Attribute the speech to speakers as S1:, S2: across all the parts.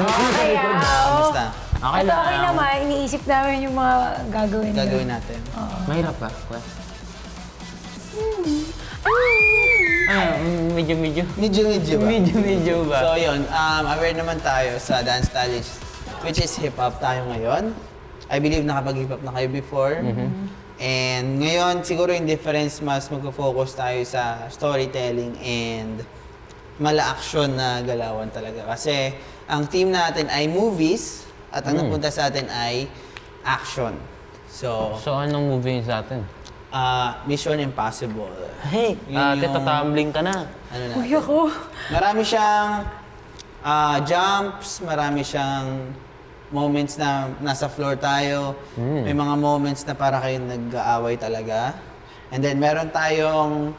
S1: Okay,
S2: Kamusta?
S1: Okay lang. Okay naman, iniisip namin yung mga gagawin
S2: natin.
S3: Mahirap ba? Medyo.
S2: Medyo
S3: ba?
S2: So yun, aware naman tayo sa dance challenge, which is hip-hop tayo ngayon. I believe nakapag-hip-hop na kayo before. And ngayon, siguro yung difference, mas mag-focus tayo sa storytelling and mala-action na galawan talaga. Kasi ang team natin ay movies at ang napunta sa atin ay action. So,
S3: anong movie yun sa atin?
S2: Mission Impossible.
S3: Hey,
S2: Yun yung-
S3: tatumbling ka na.
S2: Ano na?
S1: Uy, ako.
S2: Marami siyang jumps, marami siyang moments na nasa floor tayo. May mga moments na para kayong nag-aaway talaga. And then meron tayong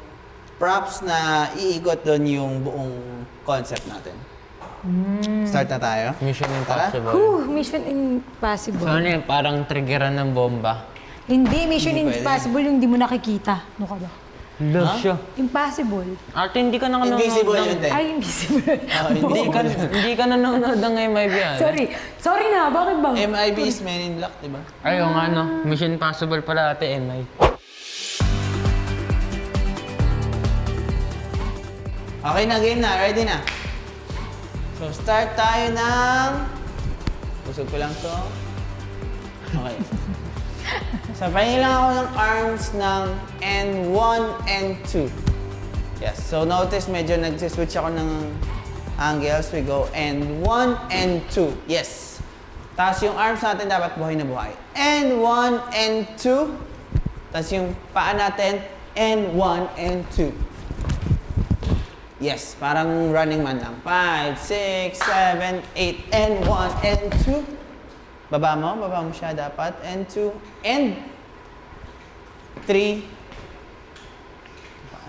S2: props na iikot doon yung buong concept natin. Start na tayo?
S3: Mission Impossible.
S1: Mission Impossible.
S3: So ano yun, parang triggeran ng bomba?
S1: Hindi, Mission
S2: Hindi pwede.
S1: Impossible yung hindi mo nakikita. Ano ka ba?
S3: Love siya.
S1: Impossible.
S3: Ate, hindi ka nanonood
S2: Invisible
S3: ng...
S2: yun din.
S1: Ay, invisible.
S3: Hindi ka nanonood ng MIB, ano?
S1: Sorry na, bakit ba?
S2: MIB is Men in Black, di ba?
S3: Ay, yung ano, Mission Impossible pala ate, MIB.
S2: Okay na, game na. Ready na. So, start tayo ng... Busog ko lang to. Okay. Sabayin lang ako ng arms ng N1 and 2. Yes. So, notice medyo nagsiswitch ako ng angles. We go N1 and 2. Yes. Tapos yung arms natin dapat buhay na buhay. N1 and 2. Tapos yung paa natin, N1 and 2. Yes, parang running man lang. 5, 6, 7, 8, and 1, and 2. Baba mo siya dapat. And 2, and 3.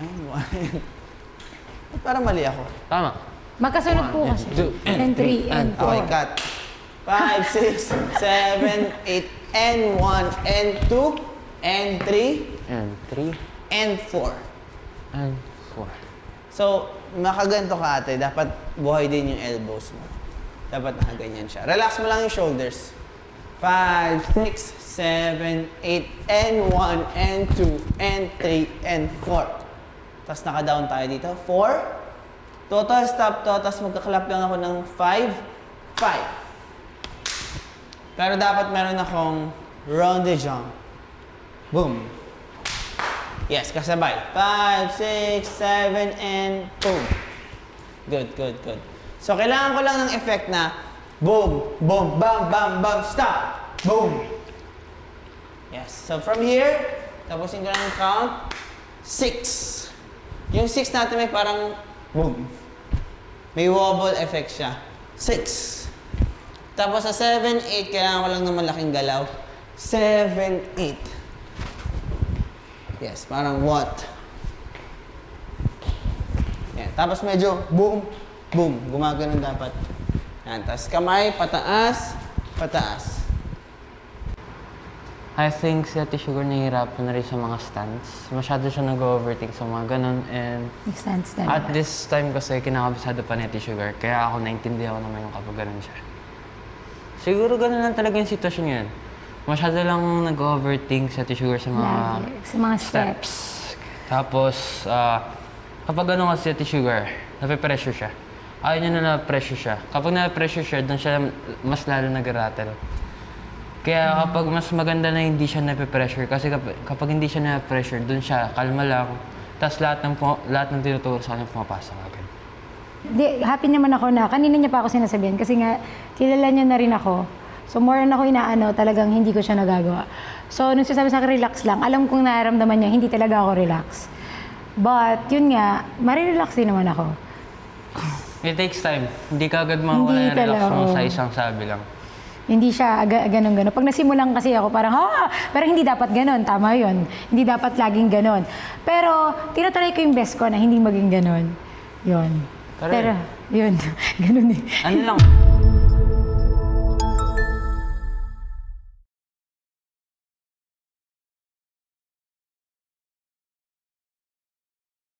S2: And 1, parang mali ako.
S3: Tama.
S1: Magkasunod po kasi. And 3, and 4.
S2: Okay, cut. 5, 6, 7, 8, and 1, and 2, and 3,
S3: And 3,
S2: and 4.
S3: and 4.
S2: So, makaganto ka ate, dapat buhay din yung elbows mo. Dapat nakaganyan siya. Relax mo lang yung shoulders. 5, 6, 7, 8, and 1, and 2, and 3, and 4. Tapos naka-down tayo dito. 4. Total stop to. Tapos magka-clap lang ako ng 5. 5. Pero dapat meron akong round the jump. Boom. Yes, kasabay. 5, 6, 7, and boom. Good. So, kailangan ko lang ng effect na boom, boom, bam, bam, bam, stop, boom. Yes. So, from here, tapusin ko lang yung count. 6. Yung 6 natin may parang boom. May wobble effect siya. 6. Tapos sa 7, 8, kailangan ko lang ng malaking galaw. 7, 8. Yes, parang what? Yan. Tapos medyo boom, boom. Gumagano'n dapat. Yan. Tapos kamay, pataas, pataas.
S3: I think si Ate Sugar nahihirapan na rin sa mga stunts. Masyado siya nag-overthink sa mga ganun. And
S1: Stands na.
S3: at this time kasi kinakabisado pa ni Ate Sugar. Kaya ako naintindihan ko naman yung kapag ganun siya. Siguro ganun lang talaga yung sitwasyon yun. Masyado lang nag-overthink si Ate Sugar sa mga
S1: Sa mga steps.
S3: Tapos, kapag ano kasi si Ate Sugar, nape-pressure siya. Ayaw niya na na-pressure siya. Kapag na-pressure siya, doon siya mas lalo nag-rattle. Kaya kapag mas maganda na hindi siya nape-pressure, kasi kapag hindi siya na-pressure, doon siya, kalma lang. Tapos lahat ng tinuturo sa kanya pumapasok agad.
S1: Happy naman ako na, kanina niya pa ako sinasabihan kasi nga, kilala niya na rin ako. So more na ako inaano, talagang hindi ko siya nagagawa. So nung sinasabi sa akin, relax lang, alam kong nararamdaman niya, hindi talaga ako relax. But yun nga, marirelax din naman ako.
S3: It takes time. Hindi ka agad mawala yung relax mo sa isang sabi lang.
S1: Hindi siya ganun-ganun. Pag nasimulan kasi ako, parang, pero hindi dapat ganun. Tama yun. Hindi dapat laging ganun. Pero, tinatry ko yung best ko na hindi maging ganun. Yun. Pero yun. Ganun eh.
S3: Ano lang,